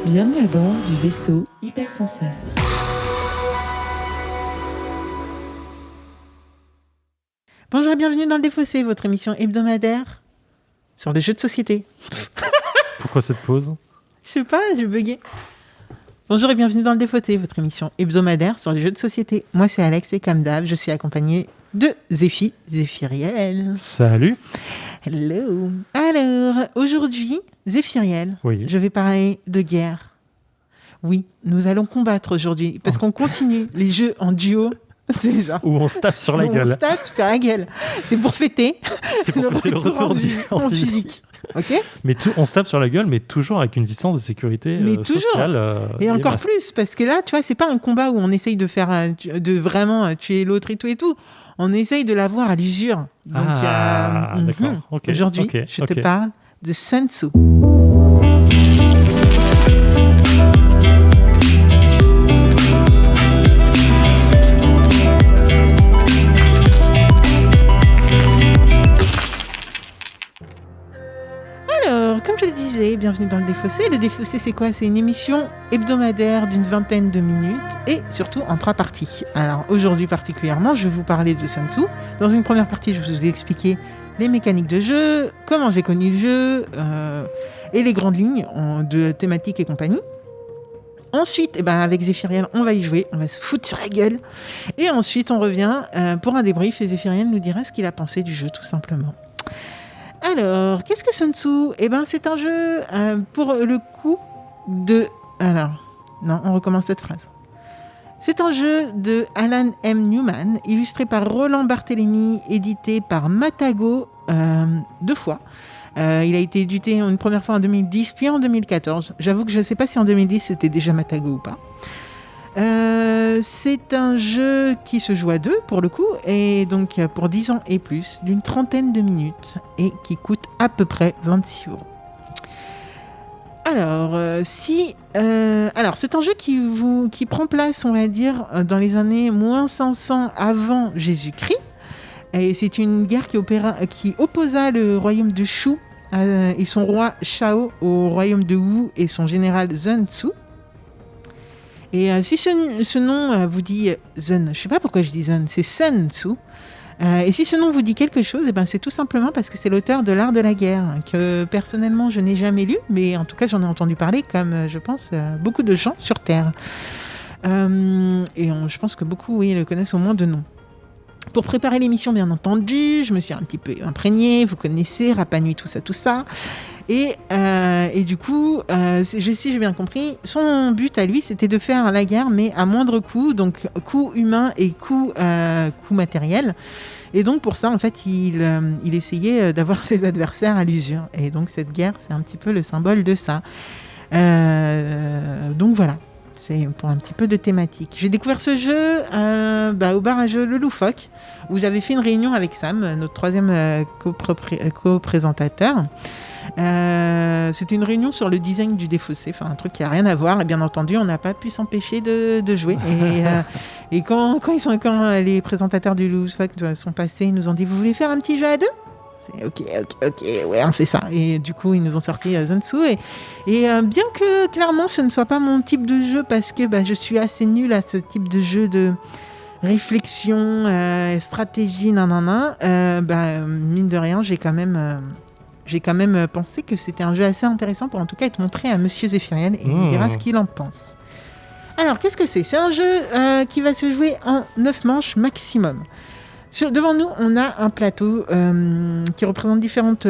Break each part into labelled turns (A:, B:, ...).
A: Bienvenue à bord du vaisseau Hypersensas.
B: Bonjour et bienvenue dans le Défaussé, votre émission hebdomadaire sur les jeux de société.
C: Pourquoi cette pause ?
B: Je sais pas, j'ai bugué. Bonjour et bienvenue dans le Défaussé, votre émission hebdomadaire sur les jeux de société. Moi c'est Alex et comme d'hab, je suis accompagné de Zéphiriel.
C: Salut.
B: Hello. Alors, aujourd'hui, Zéphiriel,
C: Oui.
B: je vais parler de guerre. Oui, nous allons combattre aujourd'hui parce qu'on continue les jeux en duo. C'est genre,
C: Où on se tape sur la
B: on
C: gueule.
B: se tape sur la gueule. C'est pour fêter.
C: C'est pour fêter le retour en physique.
B: physique. Ok.
C: Mais on se tape sur la gueule, mais toujours avec une distance de sécurité sociale.
B: Et encore plus, parce que là, tu vois, c'est pas un combat où on essaye de faire, de vraiment tuer l'autre et tout. On essaye de l'avoir à l'usure. Donc,
C: d'accord. Okay.
B: Aujourd'hui, je te parle de Sun Tzu. Alors, comme je le disais, bienvenue dans le Défaussé. Le Défaussé, c'est quoi ? C'est une émission hebdomadaire d'une vingtaine de minutes et surtout en 3 parties. Alors, aujourd'hui particulièrement, je vais vous parler de Sun Tzu. Dans une première partie, je vous ai expliqué les mécaniques de jeu, comment j'ai connu le jeu et les grandes lignes de thématique et compagnie. Ensuite, avec Zéphiriel, on va y jouer, on va se foutre sur la gueule. Et ensuite, on revient pour un débrief et Zéphiriel nous dira ce qu'il a pensé du jeu, tout simplement. Alors, qu'est-ce que Sun Tzu ? C'est un jeu pour le coup de... Alors, non, on recommence cette phrase. C'est un jeu de Alan M. Newman, illustré par Roland Barthélémy, édité par Matago 2 fois. Il a été édité une première fois en 2010, puis en 2014. J'avoue que je ne sais pas si en 2010 c'était déjà Matago ou pas. C'est un jeu qui se joue à 2 pour le coup, et donc pour 10 ans et plus, d'une 30aine de minutes, et qui coûte à peu près 26 €. Alors, c'est un jeu qui prend place, on va dire, dans les années moins 500 avant Jésus-Christ. Et c'est une guerre qui opposa le royaume de Shu et son roi Shao au royaume de Wu et son général Sun Tzu. Et si ce nom vous dit Sun, je sais pas pourquoi je dis Sun, c'est Sun Tzu. Et si ce nom vous dit quelque chose, c'est tout simplement parce que c'est l'auteur de l'art de la guerre, que personnellement je n'ai jamais lu, mais en tout cas j'en ai entendu parler comme je pense beaucoup de gens sur Terre. Je pense que beaucoup le connaissent au moins de nom. Pour préparer l'émission, bien entendu, je me suis un petit peu imprégnée, vous connaissez, Rapa Nui, tout ça. Et du coup, si j'ai bien compris, son but à lui, c'était de faire la guerre, mais à moindre coût, donc coût humain et coût matériel. Et donc pour ça, en fait, il essayait d'avoir ses adversaires à l'usure. Et donc cette guerre, c'est un petit peu le symbole de ça. Donc voilà. C'est pour un petit peu de thématique. J'ai découvert ce jeu au bar à jeux Le Loufoque, où j'avais fait une réunion avec Sam, notre 3e co-présentateur. C'était une réunion sur le design du Défaussé, un truc qui n'a rien à voir. Et bien entendu, on n'a pas pu s'empêcher de jouer. Et quand les présentateurs du Loufoque sont passés, ils nous ont dit « Vous voulez faire un petit jeu à 2 ?» Ok, ouais, on fait ça. Et du coup, ils nous ont sorti Sun Tzu. Et bien que clairement, ce ne soit pas mon type de jeu, parce que je suis assez nulle à ce type de jeu de réflexion, stratégie, mine de rien, j'ai quand même pensé que c'était un jeu assez intéressant pour en tout cas être montré à Monsieur Zéphiriel et il me dira ce qu'il en pense. Alors, qu'est-ce que c'est ? C'est un jeu qui va se jouer en 9 manches maximum. Devant nous, on a un plateau qui représente différentes...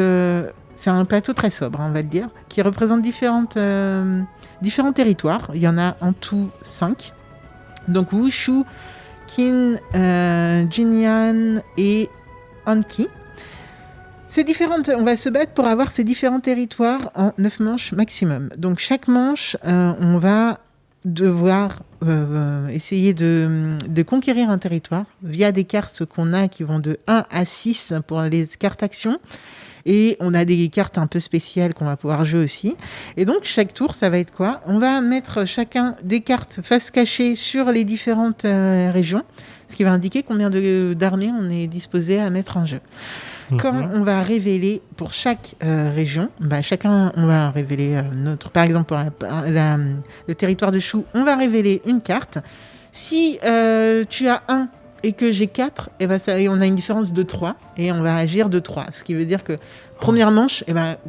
B: c'est un plateau très sobre, on va le dire, qui représente différents territoires. Il y en a en tout 5. Donc Wushu, Qin, Jinyan et Anki. On va se battre pour avoir ces différents territoires en 9 manches maximum. Donc chaque manche, on va devoir essayer de conquérir un territoire via des cartes qu'on a qui vont de 1 à 6 pour les cartes actions. Et on a des cartes un peu spéciales qu'on va pouvoir jouer aussi. Et donc, chaque tour, ça va être quoi ? On va mettre chacun des cartes face cachée sur les différentes régions, ce qui va indiquer combien d'armées on est disposé à mettre en jeu. quand on va révéler pour chaque région, chacun, on va révéler par exemple, pour le territoire de Chou, on va révéler une carte. Si tu as 1 et que j'ai 4, on a une différence de 3 et on va agir de 3. Ce qui veut dire que première manche,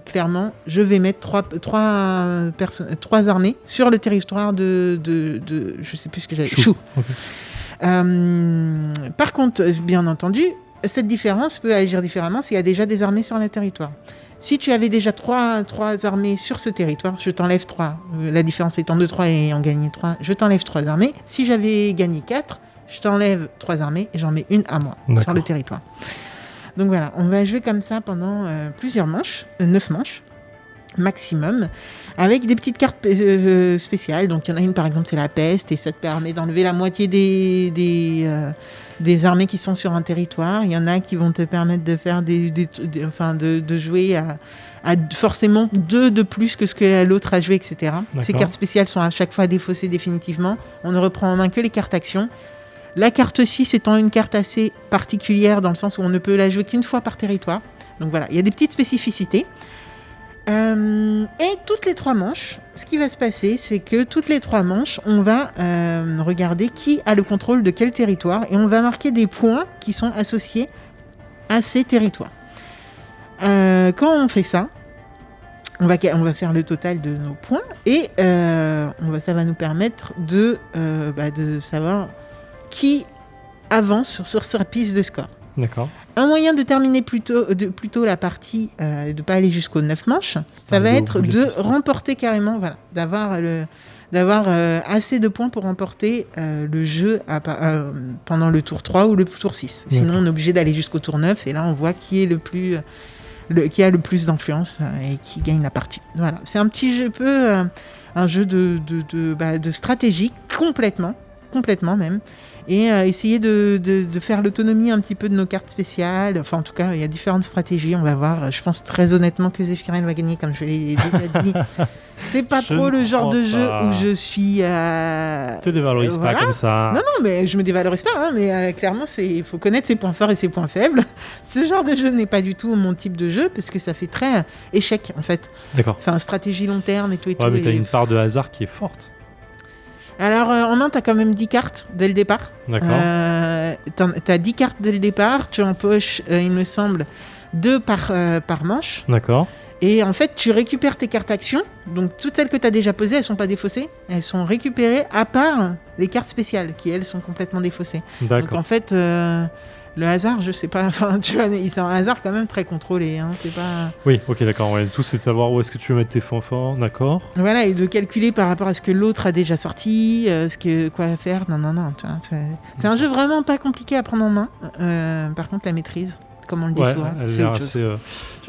B: clairement, je vais mettre 3 armées sur le territoire de je sais plus ce que j'avais. Chou. Okay. Par contre, bien entendu, cette différence peut agir différemment s'il y a déjà des armées sur le territoire. Si tu avais déjà 3 armées sur ce territoire, je t'enlève 3. La différence étant de 3 et en gagner 3, je t'enlève 3 armées. Si j'avais gagné 4, je t'enlève 3 armées et j'en mets une à moi sur le territoire. Donc voilà, on va jouer comme ça pendant plusieurs manches, 9 manches maximum, avec des petites cartes spéciales. Donc il y en a une par exemple, c'est la peste et ça te permet d'enlever la moitié des armées qui sont sur un territoire. Il y en a qui vont te permettre de faire de jouer à forcément 2 de plus que ce que l'autre a joué, etc. D'accord. Ces cartes spéciales sont à chaque fois défaussées définitivement. On ne reprend en main que les cartes actions. La carte 6 étant une carte assez particulière dans le sens où on ne peut la jouer qu'une fois par territoire. Donc voilà, il y a des petites spécificités. Et toutes les 3 manches, ce qui va se passer, c'est que toutes les 3 manches, on va regarder qui a le contrôle de quel territoire et on va marquer des points qui sont associés à ces territoires. Quand on fait ça, on va faire le total de nos points et ça va nous permettre de savoir qui avance sur sa piste de score.
C: D'accord.
B: Un moyen de terminer plutôt la partie, de ne pas aller jusqu'aux 9 manches, ça va être de remporter carrément, d'avoir assez de points pour remporter le jeu pendant le tour 3 ou le tour 6. Sinon, on est obligé d'aller jusqu'au tour 9 et là, on voit qui a le plus d'influence et qui gagne la partie. Voilà, c'est un petit jeu un jeu de stratégie complètement même. Et essayer de faire l'autonomie un petit peu de nos cartes spéciales. Enfin, en tout cas, il y a différentes stratégies. On va voir. Je pense très honnêtement que Zéphirine va gagner, comme je l'ai déjà dit. C'est pas trop le genre de jeu où je suis...
C: te dévalorise pas comme ça.
B: Non, mais je me dévalorise pas. Mais clairement, il faut connaître ses points forts et ses points faibles. Ce genre de jeu n'est pas du tout mon type de jeu parce que ça fait très échec, en fait.
C: D'accord.
B: Enfin, stratégie long terme et tout.
C: Ouais, mais t'as une part de hasard qui est forte.
B: Alors, en main, tu as quand même 10 cartes dès le départ.
C: D'accord.
B: Tu as 10 cartes dès le départ. Tu empoches, il me semble, 2 par manche.
C: D'accord.
B: Et en fait, tu récupères tes cartes actions. Donc, toutes celles que tu as déjà posées, elles ne sont pas défaussées. Elles sont récupérées, à part les cartes spéciales, qui, elles, sont complètement défaussées.
C: D'accord.
B: Donc, en fait... le hasard, je sais pas, tu vois, c'est un hasard quand même très contrôlé, c'est pas...
C: Oui, ok, d'accord, ouais. Tout c'est de savoir où est-ce que tu veux mettre tes points forts, d'accord.
B: Voilà, et de calculer par rapport à ce que l'autre a déjà sorti, quoi faire, non, tu vois, c'est un jeu vraiment pas compliqué à prendre en main, par contre la maîtrise, comment on le déçoit, c'est autre chose.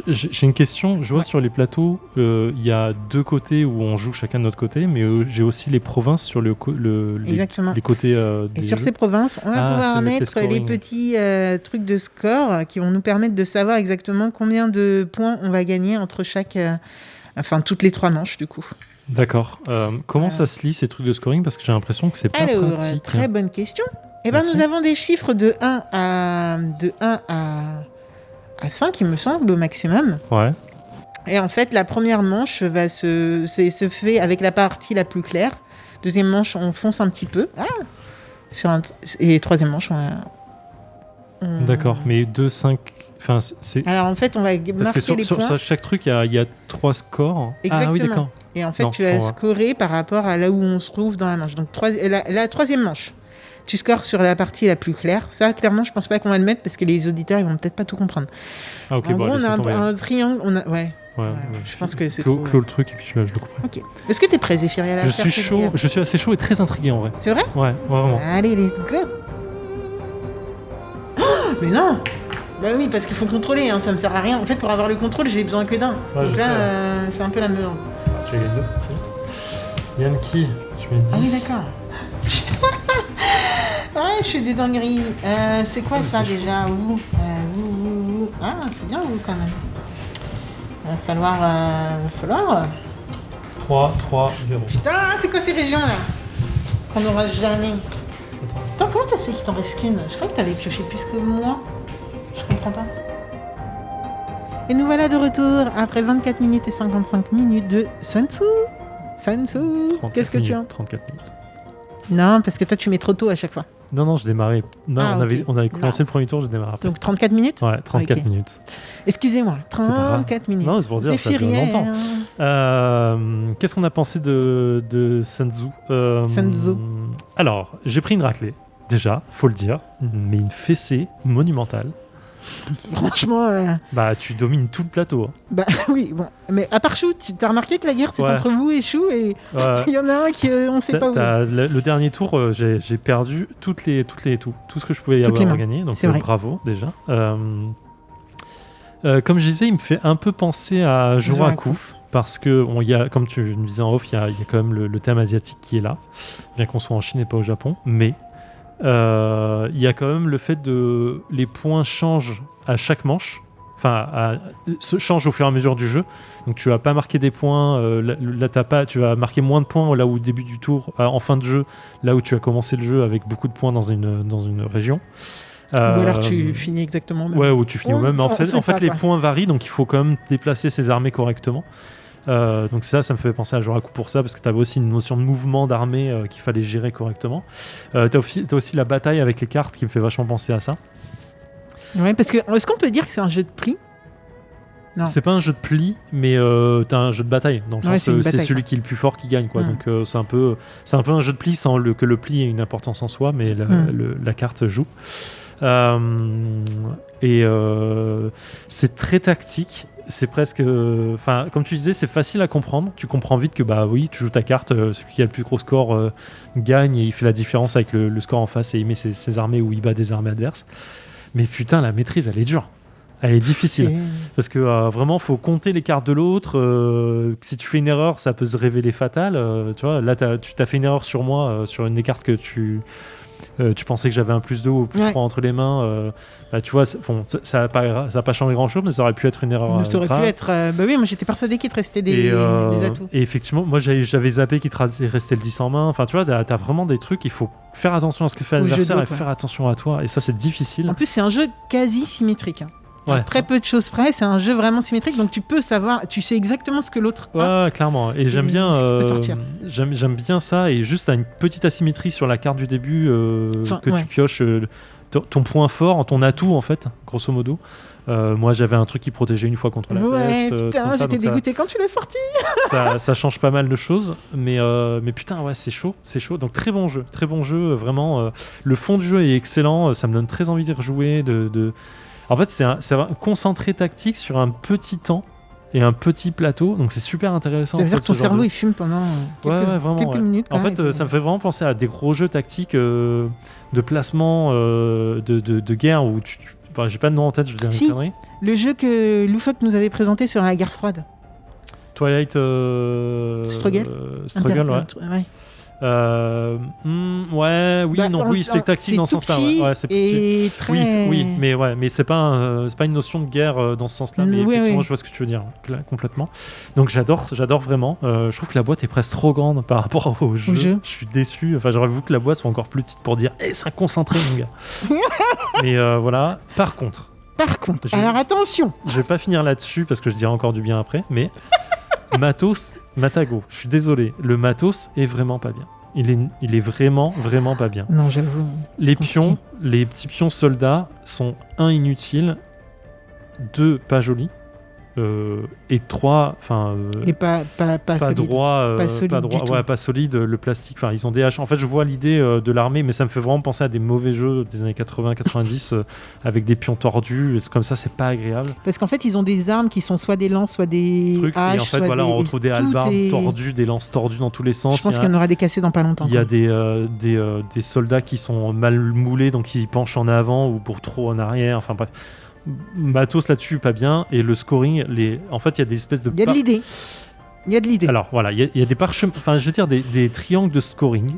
C: J'ai une question, je vois sur les plateaux, il y a 2 côtés où on joue chacun de notre côté, mais j'ai aussi les provinces sur les côtés
B: et sur ces provinces, on va pouvoir mettre les petits trucs de score qui vont nous permettre de savoir exactement combien de points on va gagner entre toutes les 3 manches du coup.
C: D'accord. Comment ça se lit ces trucs de scoring? Parce que j'ai l'impression que c'est pas pratique.
B: Très bonne question. Nous avons des chiffres de 1 à 5, il me semble, au maximum. Ouais. Et en fait, la première manche se fait avec la partie la plus claire. Deuxième manche, on fonce un petit peu. Et troisième manche, on...
C: D'accord, mais 2, 5... Enfin, c'est...
B: Alors en fait, on va marquer les points.
C: Sur chaque truc, il y a 3 scores.
B: Exactement.
C: Ah oui, d'accord.
B: Et en fait, tu vas scorer par rapport à là où on se trouve dans la manche. Donc la troisième manche, tu scores sur la partie la plus claire. Ça, clairement, je pense pas qu'on va le mettre parce que les auditeurs, ils vont peut-être pas tout comprendre.
C: Ah, ok,
B: en gros, on a un triangle. Ouais. Je pense que c'est
C: clôt le truc et puis je le comprends.
B: Ok. Est-ce que t'es prêt, Zéphiria?
C: Je suis chaud. Je suis assez chaud et très intrigué en vrai.
B: C'est vrai?
C: Ouais, vraiment.
B: Allez, let's go. Oh, mais non. Bah oui, parce qu'il faut contrôler, ça me sert à rien. En fait, pour avoir le contrôle, j'ai besoin que d'un.
C: Ouais,
B: donc là, c'est un peu la merde.
C: Tu as les 2. Yann qui? Je mets 10.
B: Ah oui, d'accord. Ouais, je fais des dingueries. C'est quoi ça déjà? Ah, c'est bien vous quand même. Va falloir.
C: 3, 3, 0.
B: Putain, c'est quoi ces régions là? Qu'on n'aura jamais. Attends, comment t'as su qu'il t'en reste qu'une? Je crois que t'avais pioché plus que moi. Je comprends pas. Et nous voilà de retour après 24 minutes et 55 minutes de Sun Tzu. Sun Tzu,
C: 34
B: qu'est-ce que tu as
C: minutes, 34 minutes.
B: Non, parce que toi tu mets trop tôt à chaque fois.
C: Non, je démarrais. Non,
B: Ah,
C: on avait
B: ok.
C: commencé le premier tour, je démarrais après.
B: Donc 34 minutes.
C: Ouais, 34
B: Ok.
C: minutes.
B: Excusez-moi,
C: pas grave.
B: 34 minutes.
C: Non, c'est pour dire, ça
B: Défi
C: dure
B: rien.
C: longtemps. Qu'est-ce qu'on a pensé de Sun Tzu
B: Sun Tzu.
C: Alors, j'ai pris une raclée, déjà, faut le dire, mais une fessée monumentale.
B: Franchement,
C: Bah, tu domines tout le plateau. hein.
B: bah oui, bon. Mais à part Chou, t'as remarqué que la guerre c'est
C: Ouais.
B: entre vous et Chou et
C: Ouais.
B: il y en a un qui on sait pas où.
C: Le dernier tour, j'ai perdu tout ce que je pouvais y
B: Toutes les
C: avoir
B: mains,
C: gagné, donc
B: c'est vrai.
C: bravo déjà. Comme je disais, il me fait un peu penser à Joraku. Parce que, comme tu me disais en off, il y a quand même le thème asiatique qui est là, bien qu'on soit en Chine et pas au Japon. Mais il y a quand même le fait que les points changent à chaque manche, changent au fur et à mesure du jeu. Donc tu vas pas marquer des points, tu vas marquer moins de points là où au début du tour, en fin de jeu, là où tu as commencé le jeu avec beaucoup de points dans une région.
B: Ou alors tu finis exactement au même.
C: Ouais, ou tu finis au même. Mais en fait, les
B: quoi.
C: points varient, donc il faut quand même déplacer ses armées correctement. Donc ça me fait penser à Joraku pour ça, parce que tu avais aussi une notion de mouvement d'armée qu'il fallait gérer correctement. T'as aussi la bataille avec les cartes qui me fait vachement penser à ça.
B: Ouais, parce que est-ce qu'on peut dire que c'est un jeu de prix? Non.
C: C'est pas un jeu de pli, mais t'as un jeu de bataille. Dans le
B: Ouais,
C: sens,
B: c'est une
C: c'est
B: bataille,
C: celui
B: quoi.
C: qui est le plus fort qui gagne, quoi. Donc c'est un peu un jeu de pli sans que le pli ait une importance en soi, mais la carte joue. C'est très tactique. C'est presque, comme tu disais, c'est facile à comprendre. Tu comprends vite que bah oui, tu joues ta carte, celui qui a le plus gros score gagne et il fait la différence avec le score en face et il met ses armées ou il bat des armées adverses. Mais putain, la maîtrise, elle est dure. Elle est difficile.
B: Ok.
C: Parce que vraiment, faut compter les cartes de l'autre. Si tu fais une erreur, ça peut se révéler fatal. Tu vois, là, tu t'as fait une erreur sur moi, sur une des cartes que tu pensais que j'avais un plus 2 ou plus 3 entre les mains. Tu vois, ça a pas changé grand-chose, mais ça aurait pu être une erreur.
B: Ça aurait pu être... bah oui, moi j'étais persuadé qu'il te restait des atouts.
C: Et effectivement, moi j'avais zappé qu'il te restait le 10 en main. Enfin, tu vois, t'as vraiment des trucs, il faut faire attention à ce que fait l'adversaire et faire attention à toi. Et ça, c'est difficile.
B: En plus, c'est un jeu quasi symétrique.
C: Ouais.
B: Très peu de choses près, c'est un jeu vraiment symétrique, donc tu peux savoir, tu sais exactement ce que l'autre a.
C: Ouais, clairement. Et j'aime bien,
B: ce qui peut sortir.
C: j'aime bien ça. Et juste à une petite asymétrie sur la carte du début tu pioches ton point fort, ton atout en fait, grosso modo. Moi, j'avais un truc qui protégeait une fois contre la peste.
B: Putain, j'étais dégoûté quand tu l'as sorti.
C: ça change pas mal de choses, mais putain, ouais, c'est chaud. Donc très bon jeu, vraiment. Le fond du jeu est excellent. Ça me donne très envie d'y rejouer. En fait, c'est un concentré tactique sur un petit temps et un petit plateau, donc c'est super intéressant.
B: Ça veut dire que ton cerveau il fume pendant quelques minutes.
C: En fait, ça me fait vraiment penser à des gros jeux tactiques de placement de guerre où j'ai pas de nom en tête, je veux dire une connerie.
B: Le jeu que Loufoque nous avait présenté sur la guerre froide.
C: Twilight
B: Struggle,
C: ouais. C'est tactique dans ce sens-là. Ouais, c'est petit.
B: Très...
C: mais c'est pas une notion de guerre dans ce sens-là. Mais effectivement, je vois ce que tu veux dire complètement. Donc j'adore vraiment. Je trouve que la boîte est presque trop grande par rapport au jeu. Je suis déçu. Enfin, j'aurais voulu que la boîte soit encore plus petite pour dire, c'est un concentré, mon gars. Mais voilà. Par contre,
B: alors attention.
C: Je vais pas finir là-dessus parce que je dirai encore du bien après, mais Matago, je suis désolé, le matos est vraiment pas bien. Il est vraiment pas bien.
B: Non, j'avoue.
C: Les petits pions soldats sont inutiles, 2 pas jolis, et 3
B: et pas solide.
C: Droit,
B: pas solide,
C: pas solide, le plastique, ils ont des haches. En fait, je vois l'idée de l'armée, mais ça me fait vraiment penser à des mauvais jeux des années 80-90 avec des pions tordus comme ça, c'est pas agréable.
B: Parce qu'en fait, ils ont des armes qui sont soit des lances, soit des haches,
C: et en fait on retrouve des hallebardes tordues, des lances tordues dans tous les sens.
B: Je pense qu'il y en aura des cassés dans pas longtemps.
C: Il y a des soldats qui sont mal moulés, donc ils penchent en avant ou pour trop en arrière, enfin bref. Matos là-dessus pas bien, et le scoring, en fait il y a des espèces de...
B: Il y a de l'idée.
C: Alors voilà, il y a des parchemins, je veux dire des triangles de scoring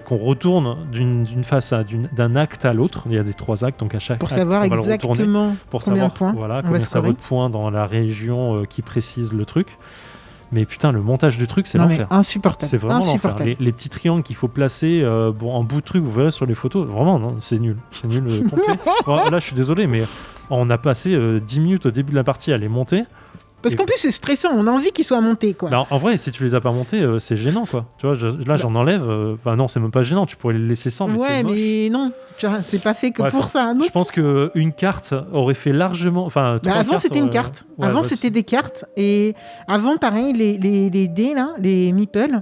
C: qu'on retourne d'une face d'un acte à l'autre. Il y a des 3 actes, donc à chaque
B: pour
C: acte,
B: savoir exactement combien de points
C: combien ça vaut de points dans la région qui précise le truc. Mais putain, le montage du truc, c'est l'enfer.
B: Insupportable.
C: C'est vraiment l'enfer. Les petits triangles qu'il faut placer en bout de truc, vous verrez sur les photos, vraiment, non, c'est nul. C'est nul complet. Bon, là, je suis désolé, mais On a passé 10 minutes au début de la partie à les monter.
B: Parce qu'en plus, c'est stressant, on a envie qu'ils soient montés, quoi.
C: Bah, en vrai, si tu les as pas montés, c'est gênant, quoi. Tu vois, là, j'en enlève. Non, c'est même pas gênant. Tu pourrais les laisser sans, mais c'est moche.
B: mais non, tu vois, c'est pas fait que pour ça.
C: Je pense qu'une carte aurait fait largement. Enfin,
B: avant, c'était une carte. Avant, c'était des cartes. Et avant, pareil, les dés, là, les meeples,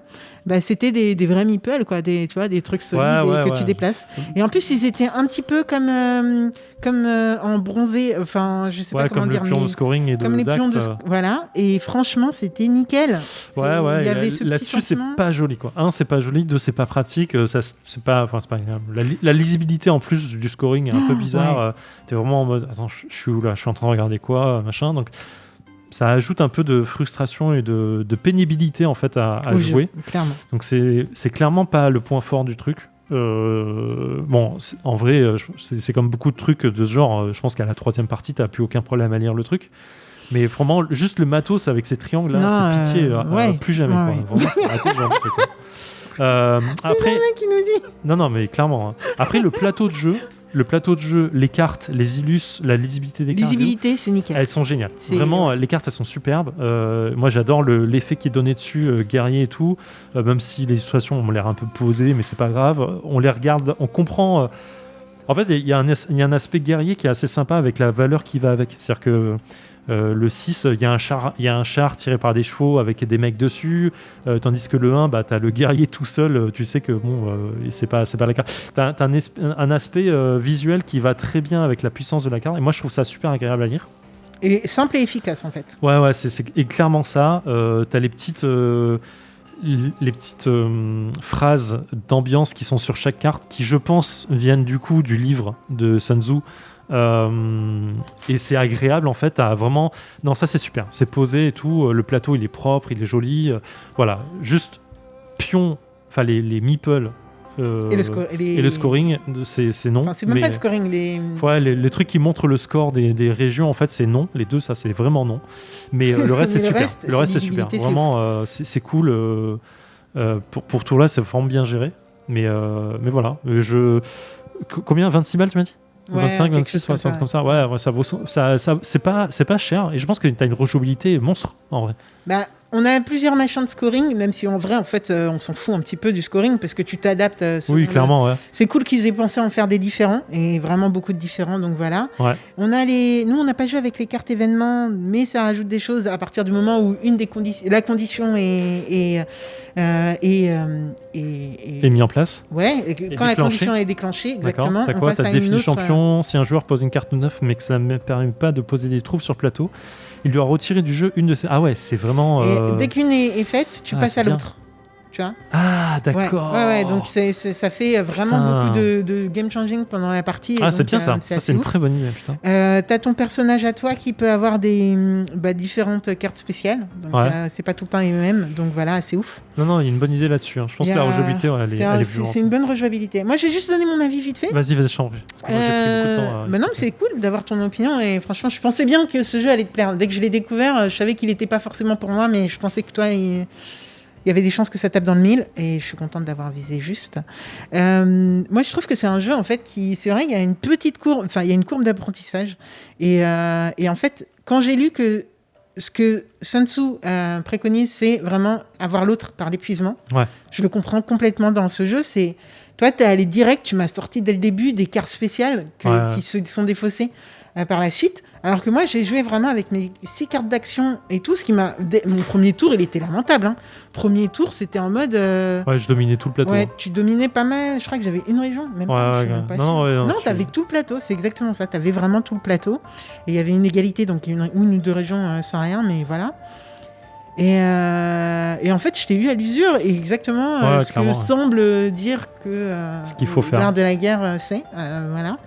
B: c'était des vrais meeples, quoi. Tu vois, des trucs solides que tu déplaces. Et en plus, ils étaient un petit peu comme en bronzé. Enfin, je sais pas comment dire.
C: Comme les pions de scoring et de
B: comme les pions de voilà. Et franchement, c'était nickel.
C: Il y avait
B: là-dessus,
C: c'est pas joli, quoi. Un, c'est pas joli. Deux, c'est pas pratique. C'est pas agréable. La lisibilité en plus du scoring est un peu bizarre. T'es vraiment en mode attends, je suis où là? Je suis en train de regarder quoi, machin. Donc ça ajoute un peu de frustration et de pénibilité en fait à jouer.
B: Clairement.
C: Donc c'est clairement pas le point fort du truc. En vrai, c'est comme beaucoup de trucs de ce genre. Je pense qu'à la 3e partie, t'as plus aucun problème à lire le truc. Mais vraiment, juste le matos avec ces triangles là, c'est pitié. Plus jamais. Quoi. Vraiment, arrêtez de jouer avec, quoi. Après,
B: le mec qui nous dit.
C: Non, mais clairement. Hein. Après, le plateau de jeu, les cartes, les illus, la lisibilité des cartes.
B: Lisibilité, c'est nickel.
C: Elles sont géniales. Vraiment, les cartes, elles sont superbes. Moi, j'adore l'effet qui est donné dessus, guerrier et tout. Même si les illustrations ont l'air un peu posées, mais c'est pas grave. On les regarde, on comprend. En fait, il y a un aspect guerrier qui est assez sympa avec la valeur qui va avec. C'est-à-dire que le 6, il y a un char tiré par des chevaux avec des mecs dessus, tandis que le 1, t'as le guerrier tout seul, tu sais que c'est pas la carte. T'as un aspect visuel qui va très bien avec la puissance de la carte, et moi je trouve ça super agréable à lire.
B: Et simple et efficace en fait.
C: Ouais, c'est clairement ça. T'as les petites phrases d'ambiance qui sont sur chaque carte, qui je pense viennent du coup du livre de Sun Tzu. Et c'est agréable en fait à vraiment. Non, ça c'est super, c'est posé et tout. Le plateau il est propre, il est joli. Voilà, juste pion, enfin les meeples et le scoring, c'est non.
B: Enfin, c'est même pas le scoring.
C: Les trucs qui montrent le score des régions en fait c'est non. Les deux ça c'est vraiment non. Mais le reste c'est super. Le reste c'est super. Vraiment c'est cool. Pour tout là c'est vraiment bien géré. Mais voilà. Combien 26 balles tu m'as dit? 25, 26, 60 comme ça. Ouais, ça vaut ça, c'est pas cher et je pense que tu as une rejouabilité monstre en vrai.
B: On a plusieurs machins de scoring, même si en vrai, en fait, on s'en fout un petit peu du scoring parce que tu t'adaptes.
C: Oui, clairement, ouais.
B: C'est cool qu'ils aient pensé à en faire des différents et vraiment beaucoup de différents, donc voilà.
C: Ouais.
B: Nous, on n'a pas joué avec les cartes événements, mais ça rajoute des choses à partir du moment où la condition est
C: mis en place.
B: Ouais, quand la condition est déclenchée, exactement.
C: T'as quoi? T'as défi champion. Si un joueur pose une carte 9, mais que ça ne permet pas de poser des troupes sur le plateau, il doit retirer du jeu une de ces. Ah ouais, c'est vraiment.
B: Et dès qu'une est faite, tu passes à l'autre. Tu vois ?
C: Ah, d'accord.
B: Ouais, donc ça fait vraiment beaucoup de game changing pendant la partie.
C: Ah, c'est bien ça. Ça, c'est une très bonne idée, putain.
B: T'as ton personnage à toi qui peut avoir des différentes cartes spéciales. Donc, c'est pas tout le temps les mêmes. Donc voilà, c'est ouf.
C: Non, il y a une bonne idée là-dessus. Hein. Je pense que la rejouabilité, elle est plus
B: c'est une bonne rejouabilité. Moi, j'ai juste donné mon avis vite fait.
C: Vas-y, je t'en prie. Parce que moi, j'ai pris beaucoup de temps.
B: Non, mais c'est cool d'avoir ton opinion. Et franchement, je pensais bien que ce jeu allait te plaire. Dès que je l'ai découvert, je savais qu'il n'était pas forcément pour moi, mais je pensais que toi, il y avait des chances que ça tape dans le mille, et je suis contente d'avoir visé juste. Moi, je trouve que c'est un jeu, en fait, c'est vrai qu'il y a une petite courbe, enfin, il y a une courbe d'apprentissage. Et en fait, quand j'ai lu que ce que Sun Tzu préconise, c'est vraiment avoir l'autre par l'épuisement, je le comprends complètement dans ce jeu. Toi, t'es allé direct, tu m'as sorti dès le début des cartes spéciales qui se sont défaussées par la suite. Alors que moi, j'ai joué vraiment avec mes 6 cartes d'action et tout, mon premier tour, il était lamentable. Hein. Premier tour, c'était en mode...
C: je dominais tout le plateau.
B: Ouais, tu dominais pas mal. Je crois que j'avais une région, même pas. Non, t'avais tout le plateau, c'est exactement ça. T'avais vraiment tout le plateau. Et il y avait une égalité, donc une ou deux régions sans rien, mais voilà. Et en fait, je t'ai eu à l'usure, et exactement ce que semble dire que
C: ce qu'il faut faire.
B: L'art de la guerre, c'est. Voilà.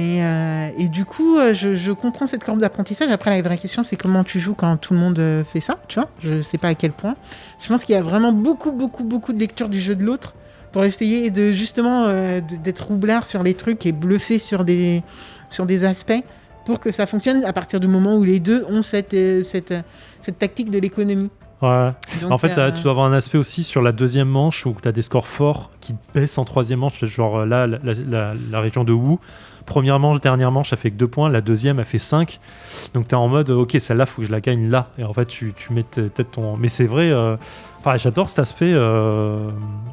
B: Et du coup, je comprends cette courbe d'apprentissage. Après, la vraie question, c'est comment tu joues quand tout le monde fait ça, tu vois. Je sais pas à quel point. Je pense qu'il y a vraiment beaucoup de lecture du jeu de l'autre pour essayer de justement d'être roublard sur les trucs et bluffer sur des aspects pour que ça fonctionne à partir du moment où les deux ont cette tactique de l'économie.
C: Ouais.
B: Donc,
C: En fait, tu dois avoir un aspect aussi sur la deuxième manche où tu as des scores forts qui baissent en troisième manche. Genre là, la région de Wu, première manche, dernière manche, ça fait que 2 points. La deuxième, elle fait 5. Donc tu es en mode, ok, celle-là, faut que je la gagne là. Et en fait, tu mets peut-être ton. Mais c'est vrai, j'adore cet aspect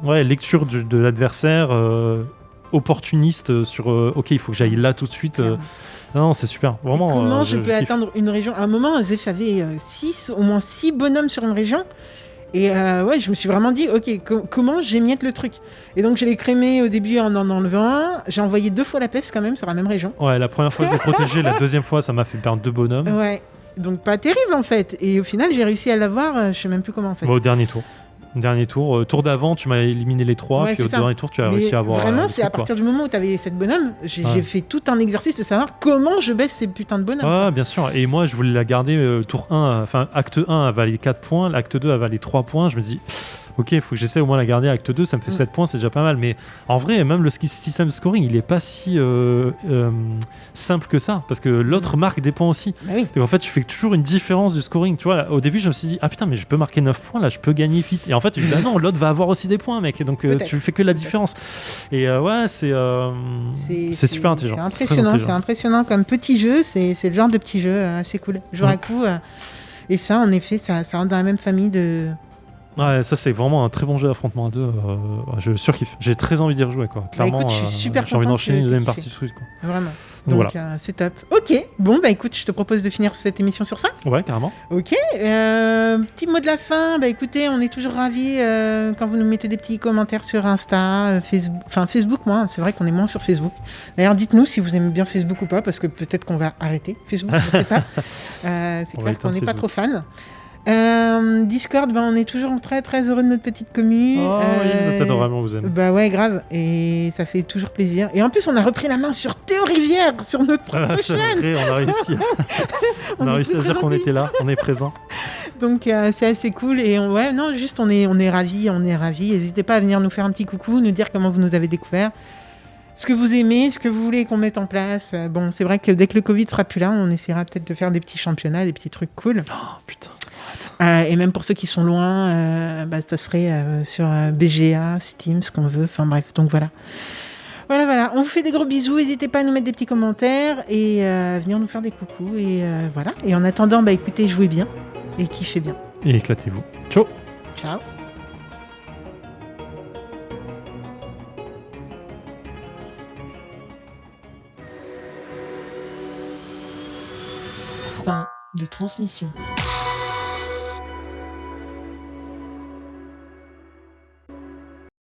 C: lecture de l'adversaire, opportuniste sur, ok, il faut que j'aille là tout de suite. Non, c'est super. Vraiment.
B: Et comment je peux
C: kiffe.
B: atteindre une région? À un moment, Zef avait au moins 6 bonhommes sur une région. Et je me suis vraiment dit, ok, comment j'émiette le truc? Et donc, je l'ai crémé au début en enlevant un. J'ai envoyé 2 fois la peste quand même sur la même région.
C: Ouais, la première fois, je l'ai protégé. La deuxième fois, ça m'a fait perdre 2 bonhommes.
B: Ouais, donc pas terrible en fait. Et au final, j'ai réussi à l'avoir, je sais même plus comment en fait.
C: Bon, au dernier tour. Tour d'avant, tu m'as éliminé les 3,
B: Ouais,
C: puis au
B: c'est ça.
C: dernier tour, tu as
B: Mais
C: réussi à avoir.
B: vraiment, c'est à partir du moment où tu avais 7 bonhommes, j'ai fait tout un exercice de savoir comment je baisse ces putains de bonhommes.
C: Ouais, bien sûr. Et moi, je voulais la garder tour 1, enfin, acte 1, elle valait 4 points, l'acte 2, elle valait 3 points. Je me dis, ok, il faut que j'essaie au moins de la garder. Acte 2, ça me fait 7 points, c'est déjà pas mal. Mais en vrai, même le système scoring, il est pas si simple que ça, parce que l'autre marque des points aussi.
B: Bah oui.
C: Donc en fait, tu fais toujours une différence du scoring. Tu vois, là, au début, je me suis dit, ah putain, mais je peux marquer 9 points, là, je peux gagner vite. Et en fait, je me dis, bah non, l'autre va avoir aussi des points, mec. Donc tu fais que la différence. Et c'est super intelligent.
B: C'est impressionnant comme petit jeu. C'est le genre de petit jeu assez cool. Jour à coup. Et ça, en effet, ça rentre dans la même famille de.
C: Ouais, ça c'est vraiment un très bon jeu d'affrontement à 2. Je surkiffe. J'ai très envie d'y rejouer, quoi. Clairement,
B: écoute, je suis super
C: j'ai envie
B: contente
C: d'enchaîner une
B: que
C: deuxième
B: tu
C: partie
B: fais.
C: de Switch, quoi.
B: Vraiment.
C: Donc
B: Donc c'est top. Ok, bon bah écoute, je te propose de finir cette émission sur ça.
C: Ouais, carrément.
B: Ok, petit mot de la fin. Bah écoutez, on est toujours ravis quand vous nous mettez des petits commentaires sur Insta, Facebook. Enfin Facebook, moi, c'est vrai qu'on est moins sur Facebook. D'ailleurs, dites-nous si vous aimez bien Facebook ou pas, parce que peut-être qu'on va arrêter Facebook, je sais pas. C'est clair qu'on n'est pas trop fan. Discord, on est toujours très très heureux de notre petite commu.
C: Oh oui, vous êtes adorable, on vous aime.
B: Bah ouais, grave, et ça fait toujours plaisir. Et en plus, on a repris la main sur Théo Rivière, sur notre propre
C: C'est
B: chaîne.
C: vrai, on a réussi. on a réussi à dire qu'on était là, on est présent.
B: Donc c'est assez cool. Et on est ravis, N'hésitez pas à venir nous faire un petit coucou, nous dire comment vous nous avez découvert, ce que vous aimez, ce que vous voulez qu'on mette en place. Bon, c'est vrai que dès que le Covid sera plus là, on essaiera peut-être de faire des petits championnats, des petits trucs cool.
C: Oh putain.
B: Et même pour ceux qui sont loin, ça serait sur BGA, Steam, ce qu'on veut. Enfin bref, donc voilà. Voilà. On vous fait des gros bisous. N'hésitez pas à nous mettre des petits commentaires et à venir nous faire des coucous. Et voilà. Et en attendant, écoutez, jouez bien et kiffez bien.
C: Et éclatez-vous. Ciao.
B: Ciao.
A: Fin de transmission.